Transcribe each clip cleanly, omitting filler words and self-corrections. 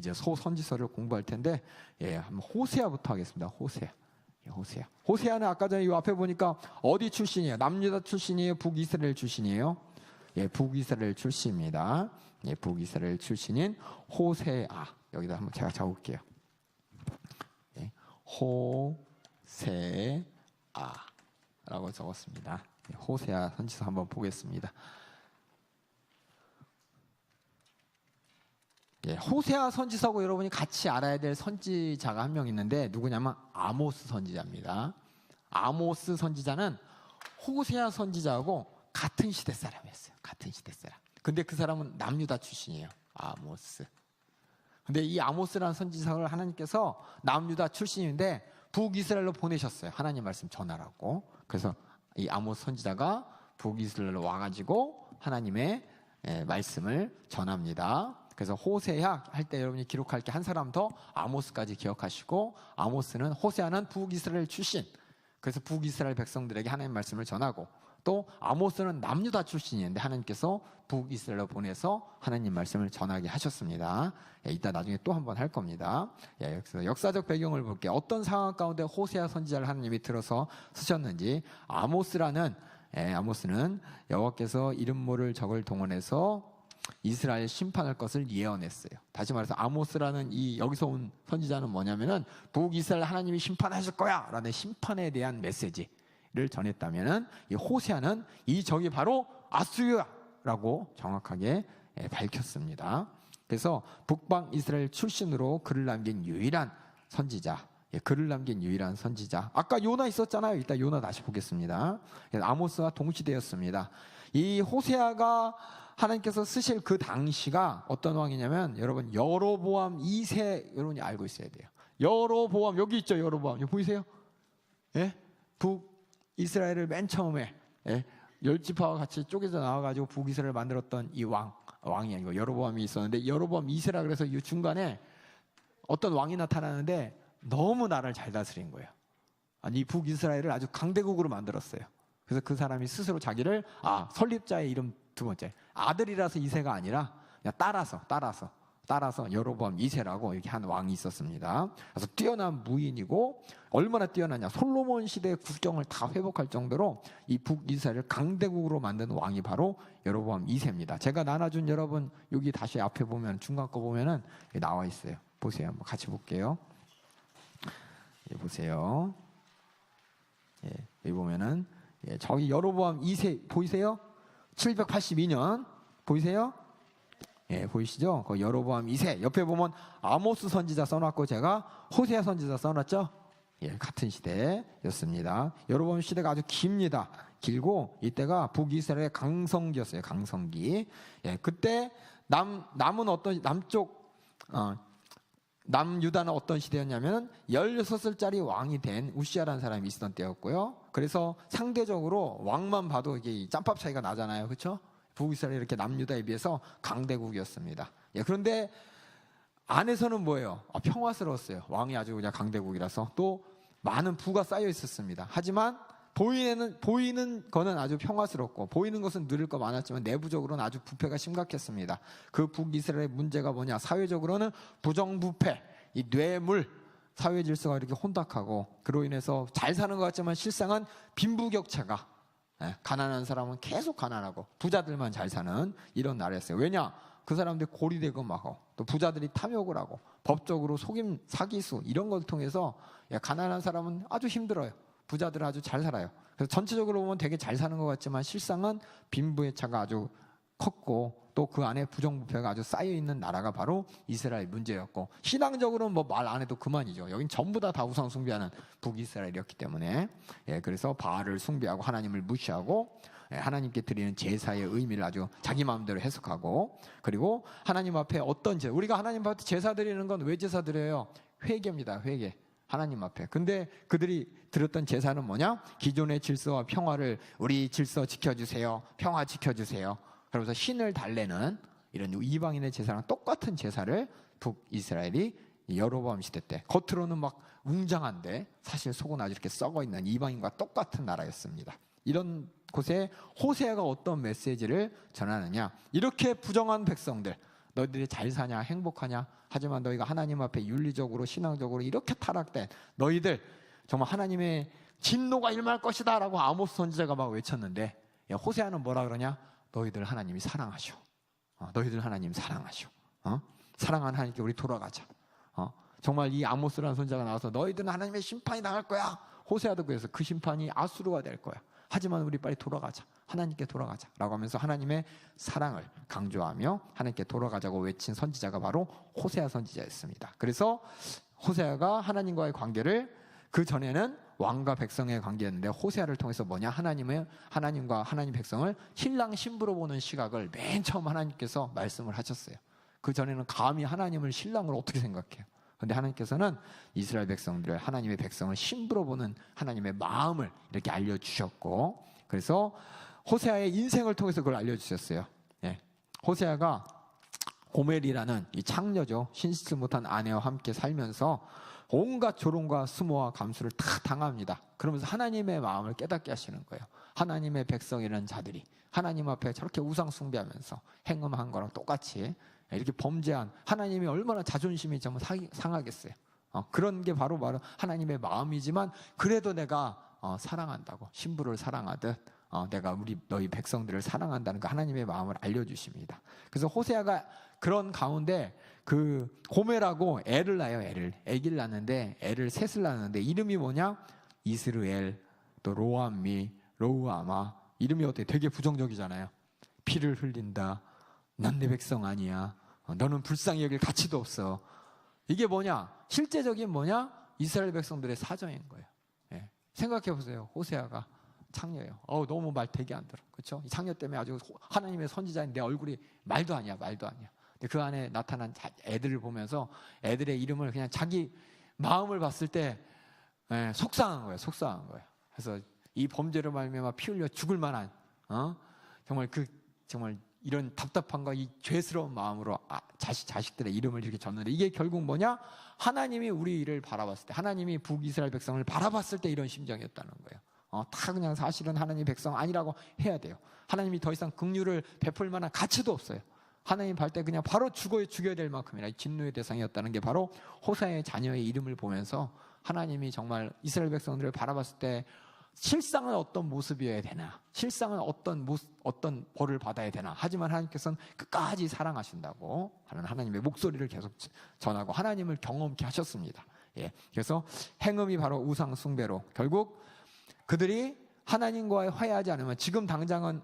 이제 소선지서를 공부할 텐데, 한번 호세아부터 하겠습니다. 호세아는 아까 전에 이 앞에 보니까 어디 출신이에요? 남유다 출신이에요? 북이스라엘 출신이에요? 북이스라엘 출신입니다. 북이스라엘 출신인 호세아. 여기다 한번 제가 적을게요. 호세아라고 적었습니다. 호세아 선지서 한번 보겠습니다. 호세아 선지서고 여러분이 같이 알아야 될 선지자가 한 명 있는데 누구냐면 아모스 선지자입니다. 아모스 선지자는 호세아 선지자하고 같은 시대 사람이었어요. 같은 시대 사람. 근데 그 사람은 남유다 출신이에요. 아모스. 근데 이 아모스라는 선지자를 하나님께서 남유다 출신인데 북이스라엘로 보내셨어요. 하나님 말씀 전하라고. 그래서 이 아모스 선지자가 북이스라엘로 와가지고 하나님의 말씀을 전합니다. 그래서 호세아 할 때 여러분이 기록할 게 한 사람 더 아모스까지 기억하시고, 아모스는 호세아는 북이스라엘 출신. 그래서 북이스라엘 백성들에게 하나님 말씀을 전하고, 또 아모스는 남유다 출신인데 하나님께서 북이스라엘로 보내서 하나님 말씀을 전하게 하셨습니다. 이따 나중에 또 한 번 할 겁니다. 그래서 역사적 배경을 볼게요. 어떤 상황 가운데 호세아 선지자를 하나님이 들어서 쓰셨는지. 아모스는 여호와께서 이름 모를 적을 동원해서 이스라엘 심판할 것을 예언했어요. 다시 말해서 아모스라는 이 여기서 온 선지자는 뭐냐면은 북이스라엘 하나님이 심판하실 거야 라는 심판에 대한 메시지를 전했다면은 이 호세아는 이 적이 바로 아수르라고 정확하게 밝혔습니다. 그래서 북방 이스라엘 출신으로 글을 남긴 유일한 선지자, 아까 요나 있었잖아요. 이따 요나 다시 보겠습니다. 아모스와 동시대였습니다. 이 호세아가 하나님께서 쓰실 그 당시가 어떤 왕이냐면, 여러분 여로보암 2세 여러분이 알고 있어야 돼요. 여로보암 여기 있죠. 여로보암 여기 보이세요? 북이스라엘을 맨 처음에 10지파와 같이 쪼개져 나와가지고 북이스라엘을 만들었던 이 왕이 아니고 여로보암이 있었는데, 여로보암 2세라 그래서 이 중간에 어떤 왕이 나타나는데 너무 나라를 잘 다스린 거예요. 이 북이스라엘을 아주 강대국으로 만들었어요. 그래서 그 사람이 스스로 자기를 설립자의 이름 두 번째, 아들이라서 2세가 아니라 그냥 따라서 여로보암 2세라고 이렇게 한 왕이 있었습니다. 그래서 뛰어난 무인이고, 얼마나 뛰어나냐, 솔로몬 시대의 국경을 다 회복할 정도로 이 북이스라엘을 강대국으로 만든 왕이 바로 여로보암 2세입니다. 제가 나눠준 여러분 여기 다시 앞에 보면 중간 거 보면은 나와 있어요. 보세요. 한번 같이 볼게요. 보세요. 여기 보면은 저기 여로보암 2세 보이세요? 782년 보이세요? 보이시죠? 그 여로보암 2세 옆에 보면 아모스 선지자 써놨고 제가 호세아 선지자 써놨죠? 같은 시대였습니다. 여로보암 시대가 아주 깁니다. 길고 이때가 북이스라엘의 강성기였어요. 강성기. 그때 남은 어떤 남유다는 어떤 시대였냐면 16살짜리 왕이 된 우시아라는 사람이 있었던 때였고요. 그래서 상대적으로 왕만 봐도 이게 짬밥 차이가 나잖아요. 그렇죠? 북이스라엘이 이렇게 남유다에 비해서 강대국이었습니다. 그런데 안에서는 뭐예요? 평화스러웠어요. 왕이 아주 그냥 강대국이라서. 또 많은 부가 쌓여 있었습니다. 하지만 보이는 거는 아주 평화스럽고, 보이는 것은 누릴 거 많았지만 내부적으로는 아주 부패가 심각했습니다. 그 북이스라엘의 문제가 뭐냐? 사회적으로는 부정부패, 이 뇌물, 사회 질서가 이렇게 혼탁하고, 그로 인해서 잘 사는 것 같지만 실상은 빈부격차가, 가난한 사람은 계속 가난하고 부자들만 잘 사는 이런 나라였어요. 왜냐? 그 사람들이 고리대금하고 또 부자들이 탐욕을 하고 법적으로 속임, 사기수 이런 걸 통해서 가난한 사람은 아주 힘들어요. 부자들은 아주 잘 살아요. 그래서 전체적으로 보면 되게 잘 사는 것 같지만 실상은 빈부의 차가 아주 컸고, 또 그 안에 부정부패가 아주 쌓여있는 나라가 바로 이스라엘 문제였고, 신앙적으로는 뭐 말 안 해도 그만이죠. 여긴 전부 다 우상 숭배하는 북이스라엘이었기 때문에 그래서 바알을 숭배하고 하나님을 무시하고 하나님께 드리는 제사의 의미를 아주 자기 마음대로 해석하고, 그리고 하나님 앞에 어떤 우리가 하나님 앞에 제사 드리는 건 왜 제사 드려요? 회개입니다. 회개. 하나님 앞에. 근데 그들이 드렸던 제사는 뭐냐? 기존의 질서와 평화를, 우리 질서 지켜주세요, 평화 지켜주세요, 그러면서 신을 달래는 이런 이방인의 제사랑 똑같은 제사를 북이스라엘이 여로보암 시대 때, 겉으로는 막 웅장한데 사실 속은 아주 이렇게 썩어있는 이방인과 똑같은 나라였습니다. 이런 곳에 호세아가 어떤 메시지를 전하느냐? 이렇게 부정한 백성들, 너희들이 잘 사냐, 행복하냐? 하지만 너희가 하나님 앞에 윤리적으로 신앙적으로 이렇게 타락된 너희들 정말 하나님의 진노가 임할 것이다 라고 아모스 선지자가 막 외쳤는데, 호세아는 뭐라 그러냐? 너희들 하나님이 사랑하셔. 너희들 하나님 사랑하셔. 사랑하는 하나님께 우리 돌아가자. 정말 이 아모스라는 선지자가 나와서 너희들은 하나님의 심판이 당할 거야. 호세아도 그래서 그 심판이 아수르가 될 거야. 하지만 우리 빨리 돌아가자. 하나님께 돌아가자 라고 하면서 하나님의 사랑을 강조하며 하나님께 돌아가자고 외친 선지자가 바로 호세아 선지자였습니다. 그래서 호세아가 하나님과의 관계를, 그 전에는 왕과 백성의 관계였는데 호세아를 통해서 뭐냐? 하나님과 하나님 백성을 신랑 신부로 보는 시각을 맨 처음 하나님께서 말씀을 하셨어요. 그 전에는 감히 하나님을 신랑으로 어떻게 생각해요? 그런데 하나님께서는 이스라엘 백성들을, 하나님의 백성을 신부로 보는 하나님의 마음을 이렇게 알려주셨고, 그래서 호세아의 인생을 통해서 그걸 알려주셨어요. 호세아가 고멜이라는 이 창녀죠. 신실치 못한 아내와 함께 살면서 온갖 조롱과 수모와 감수를 다 당합니다. 그러면서 하나님의 마음을 깨닫게 하시는 거예요. 하나님의 백성이라는 자들이 하나님 앞에 저렇게 우상 숭배하면서 행음한 거랑 똑같이 이렇게 범죄한 하나님이 얼마나 자존심이 정말 상하겠어요. 그런 게 바로 하나님의 마음이지만, 그래도 내가 사랑한다고, 신부를 사랑하듯 내가 너희 백성들을 사랑한다는 그 하나님의 마음을 알려주십니다. 그래서 호세아가 그런 가운데 그 고멜하고 애를 낳아요. 애기를 낳는데, 애를 셋을 낳는데 이름이 뭐냐? 이스르엘, 또 로암미, 로우아마. 이름이 어때? 되게 부정적이잖아요. 피를 흘린다. 난 내 백성 아니야. 너는 불쌍히 여길 가치도 없어. 이게 뭐냐? 실제적인 뭐냐? 이스라엘 백성들의 사정인 거예요. 생각해 보세요. 호세아가 창녀예요. 너무 말 되게 안 들어. 그렇죠? 이 창녀 때문에 아주 하나님의 선지자인 내 얼굴이 말도 아니야. 근데 그 안에 나타난 애들을 보면서 애들의 이름을 그냥 자기 마음을 봤을 때 속상한 거예요. 그래서 이 범죄로 말미암아 피 흘려 죽을 만한 정말 이런 답답함과 이 죄스러운 마음으로 자식들의 이름을 이렇게 졌는데, 이게 결국 뭐냐? 하나님이 우리를 바라봤을 때, 하나님이 북이스라엘 백성을 바라봤을 때 이런 심정이었다는 거예요. 다 그냥 사실은 하나님 백성 아니라고 해야 돼요. 하나님이 더 이상 긍휼을 베풀 만한 가치도 없어요. 하나님 볼 때 그냥 바로 죽여야 될 만큼이나 진노의 대상이었다는 게 바로 호세아의 자녀의 이름을 보면서 하나님이 정말 이스라엘 백성들을 바라봤을 때 실상은 어떤 모습이어야 되나, 실상은 어떤 벌을 받아야 되나, 하지만 하나님께서는 끝까지 사랑하신다고 하는 하나님의 목소리를 계속 전하고 하나님을 경험케 하셨습니다. 그래서 행음이 바로 우상 숭배로, 결국 그들이 하나님과의 화해하지 않으면 지금 당장은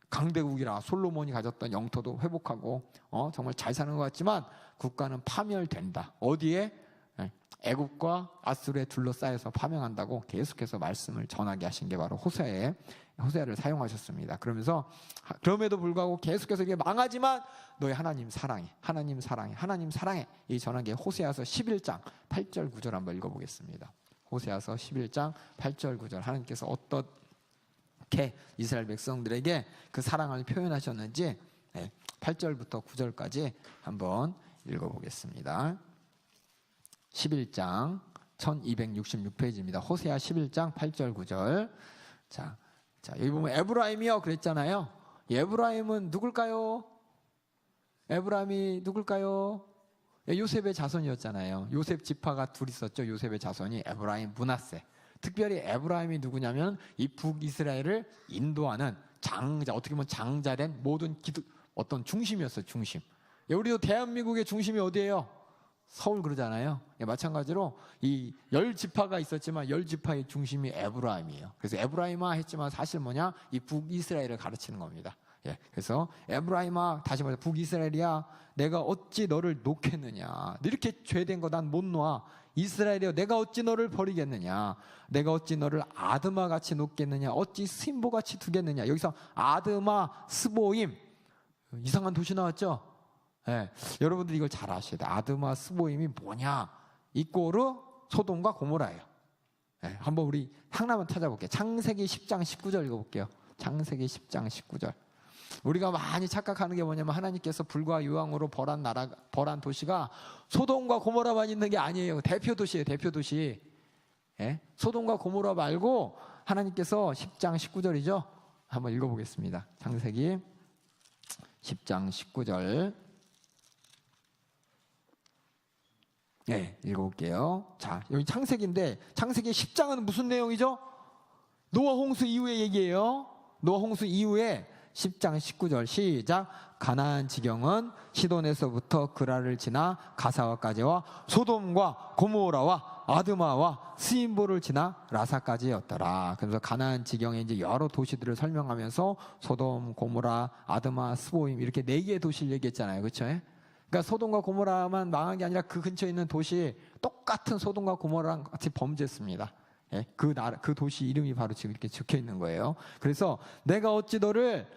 강대국이라 솔로몬이 가졌던 영토도 회복하고 정말 잘 사는 것 같지만 국가는 파멸된다. 어디에? 애굽과 아수르에 둘러싸여서 파멸한다고 계속해서 말씀을 전하게 하신 게 바로 호세아를 사용하셨습니다. 그러면서 그럼에도 불구하고 계속해서 이게 망하지만 너희 하나님 사랑해, 하나님 사랑해 이 전한 게 호세아서 11장 8절 9절 한번 읽어보겠습니다. 호세아서 11장 8절 9절, 하나님께서 어떻게 이스라엘 백성들에게 그 사랑을 표현하셨는지 8절부터 9절까지 한번 읽어보겠습니다. 11장 1266페이지입니다. 호세아 11장 8절 9절. 자, 여기 보면 에브라임이요 그랬잖아요. 에브라임은 누굴까요? 에브라임이 누굴까요? 요셉의 자손이었잖아요. 요셉 지파가 둘 있었죠. 요셉의 자손이 에브라임, 므낫세. 특별히 에브라임이 누구냐면 이 북이스라엘을 인도하는 장자, 어떻게 보면 장자된 모든 어떤 중심이었어요. 중심. 우리도 대한민국의 중심이 어디예요? 서울 그러잖아요. 마찬가지로 이 10지파가 있었지만 10지파의 중심이 에브라임이에요. 그래서 에브라임아 했지만 사실 뭐냐? 이 북이스라엘을 가르치는 겁니다. 그래서 에브라임아, 다시 말해서 북이스라엘이야, 내가 어찌 너를 놓겠느냐? 이렇게 죄된 거 난 못 놔. 이스라엘이여, 내가 어찌 너를 버리겠느냐? 내가 어찌 너를 아드마 같이 놓겠느냐? 어찌 스보 같이 두겠느냐? 여기서 아드마, 스보임, 이상한 도시 나왔죠? 여러분들이 이걸 잘 아셔야 돼요. 아드마 스보임이 뭐냐? 이꼬르 소돔과 고모라예요. 한번 우리 하나만 찾아볼게요. 창세기 10장 19절 읽어볼게요. 창세기 10장 19절. 우리가 많이 착각하는 게 뭐냐면 하나님께서 불과 유황으로 벌한 도시가 소돔과 고모라만 있는 게 아니에요. 대표 도시예요. 대표 도시. 소돔과 고모라 말고 하나님께서 10장 19절이죠. 한번 읽어보겠습니다. 창세기 10장 19절. 네, 읽어볼게요. 자, 여기 창세기인데 창세기 10장은 무슨 내용이죠? 노아 홍수 이후의 얘기예요. 노아 홍수 이후에 10장 19절 시작. 가나안 지경은 시돈에서부터 그라를 지나 가사와까지와 소돔과 고모라와 아드마와 스인보를 지나 라사까지였더라. 그래서 가나안 지경의 이제 여러 도시들을 설명하면서 소돔, 고모라, 아드마, 스보임 이렇게 4개의 도시를 얘기했잖아요. 그렇죠? 그러니까 소돔과 고모라만 망한 게 아니라 그 근처에 있는 도시 똑같은 소돔과 고모라랑 같이 범죄했습니다. 예, 그 도시 이름이 바로 지금 이렇게 적혀 있는 거예요. 그래서 내가 어찌 너를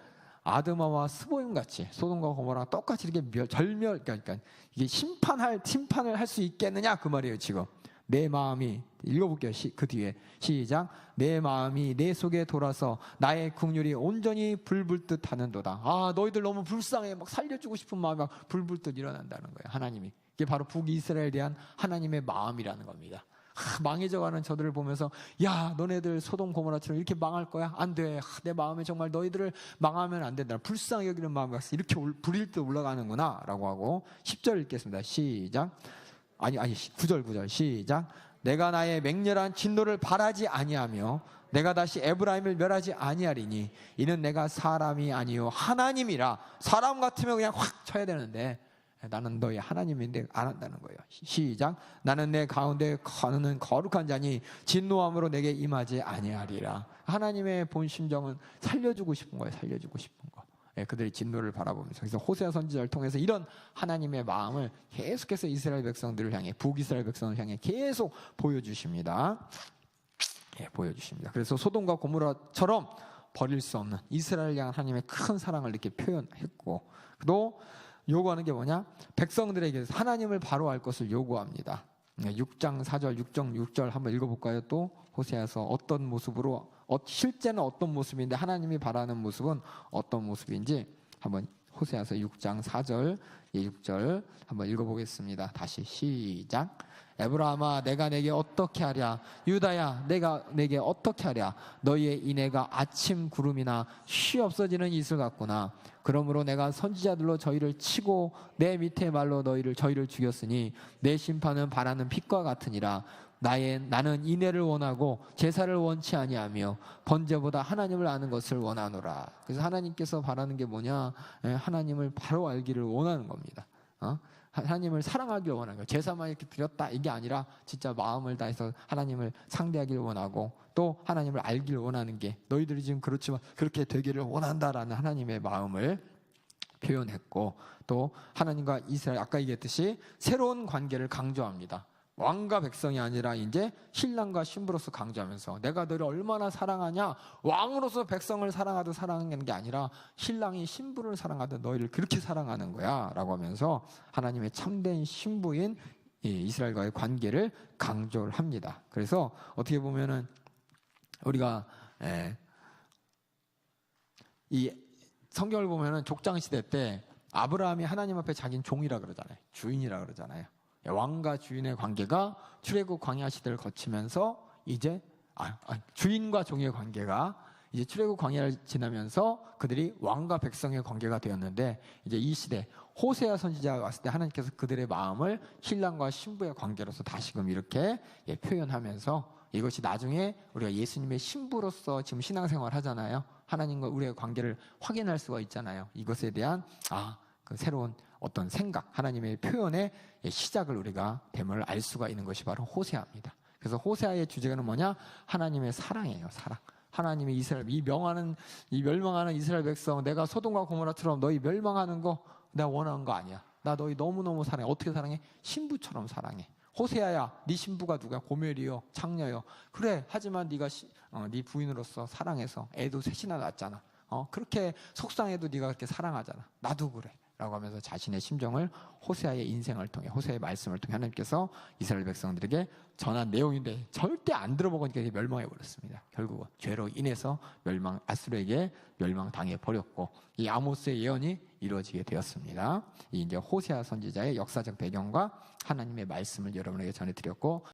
아드마와 스보임 같이 소돔과 고모라랑 똑같이 이렇게 그러니까 이게 심판을 할 수 있겠느냐 그 말이에요. 지금 내 마음이 읽어볼게요. 그 뒤에 시작. 내 마음이 내 속에 돌아서 나의 국률이 온전히 불불듯 하는도다. 아, 너희들 너무 불쌍해. 막 살려주고 싶은 마음이 막 불불듯 일어난다는 거예요. 하나님이. 이게 바로 북이스라엘에 대한 하나님의 마음이라는 겁니다. 망해져가는 저들을 보면서 야, 너네들 소돔 고모라처럼 이렇게 망할 거야? 안 돼. 내 마음에 정말 너희들을 망하면 안 된다. 불쌍히 여기는 마음이 이렇게 불일 듯 올라가는구나 라고 하고 10절 읽겠습니다. 시작. 아니 9절 시작. 내가 나의 맹렬한 진노를 바라지 아니하며 내가 다시 에브라임을 멸하지 아니하리니 이는 내가 사람이 아니요 하나님이라. 사람 같으면 그냥 확 쳐야 되는데 나는 너희 하나님인데 안 한다는 거예요. 시작. 나는 내 가운데 거는 거룩한 자니 진노함으로 내게 임하지 아니하리라. 하나님의 본 심정은 살려주고 싶은 거예요. 살려주고 싶은 거. 그들의 진노를 바라보면서. 그래서 호세아 선지자를 통해서 이런 하나님의 마음을 계속해서 이스라엘 백성들을 향해, 북이스라엘 백성을 향해 계속 보여주십니다. 보여주십니다. 그래서 소돔과 고모라처럼 버릴 수 없는 이스라엘 향한 하나님의 큰 사랑을 이렇게 표현했고, 또 요구하는 게 뭐냐? 백성들에게 하나님을 바로 알 것을 요구합니다. 6장 4절, 6절 한번 읽어볼까요? 또 호세아서 어떤 모습으로, 실제는 어떤 모습인데 하나님이 바라는 모습은 어떤 모습인지 한번 호세아서 6장 4절, 6절 한번 읽어보겠습니다. 다시 시작. 에브라함아 내가 내게 어떻게 하랴? 유다야 내가 내게 어떻게 하랴? 너희의 인애가 아침 구름이나 쉬 없어지는 이슬 같구나. 그러므로 내가 선지자들로 저희를 치고 내 밑에 말로 저희를 죽였으니 내 심판은 바라는 빛과 같으니라. 나는 인애를 원하고 제사를 원치 아니하며 번제보다 하나님을 아는 것을 원하노라. 그래서 하나님께서 바라는 게 뭐냐? 하나님을 바로 알기를 원하는 겁니다. 하나님을 사랑하기를 원하는 거예요. 제사만 이렇게 드렸다 이게 아니라 진짜 마음을 다해서 하나님을 상대하기를 원하고 또 하나님을 알기를 원하는 게, 너희들이 지금 그렇지만 그렇게 되기를 원한다라는 하나님의 마음을 표현했고, 또 하나님과 이스라엘 아까 얘기했듯이 새로운 관계를 강조합니다. 왕과 백성이 아니라 이제 신랑과 신부로서 강조하면서 내가 너를 얼마나 사랑하냐, 왕으로서 백성을 사랑하듯 사랑하는 게 아니라 신랑이 신부를 사랑하듯 너희를 그렇게 사랑하는 거야 라고 하면서 하나님의 참된 신부인 이스라엘과의 관계를 강조를 합니다. 그래서 어떻게 보면은 우리가 이 성경을 보면은 족장시대 때 아브라함이 하나님 앞에 자기는 종이라 그러잖아요. 주인이라 그러잖아요. 왕과 주인의 관계가 출애굽 광야 시대를 거치면서 이제 주인과 종의 관계가 이제 출애굽 광야를 지나면서 그들이 왕과 백성의 관계가 되었는데, 이제 이 시대 호세아 선지자가 왔을 때 하나님께서 그들의 마음을 신랑과 신부의 관계로서 다시금 이렇게 표현하면서, 이것이 나중에 우리가 예수님의 신부로서 지금 신앙생활 하잖아요. 하나님과 우리의 관계를 확인할 수가 있잖아요. 이것에 대한 그 새로운 어떤 생각, 하나님의 표현의 시작을 우리가 됨을 알 수가 있는 것이 바로 호세아입니다. 그래서 호세아의 주제가는 뭐냐? 하나님의 사랑이에요. 사랑. 하나님의 이스라엘, 이 멸망하는 이스라엘 백성, 내가 소돔과 고모라처럼 너희 멸망하는 거 내가 원하는 거 아니야. 나 너희 너무너무 사랑해. 어떻게 사랑해? 신부처럼 사랑해. 호세아야, 네 신부가 누가? 고멜이요, 창녀요. 그래, 하지만 네가 네 부인으로서 사랑해서 애도 셋이나 낳았잖아. 그렇게 속상해도 네가 그렇게 사랑하잖아. 나도 그래 라고 하면서 자신의 심정을 호세아의 인생을 통해, 호세아의 말씀을 통해 하나님께서 이스라엘 백성들에게 전한 내용인데 절대 안 들어먹으니까 멸망해 버렸습니다. 결국은 죄로 인해서 아수르에게 멸망당해 버렸고, 이 아모스의 예언이 이루어지게 되었습니다. 이 이제 호세아 선지자의 역사적 배경과 하나님의 말씀을 여러분에게 전해드렸고,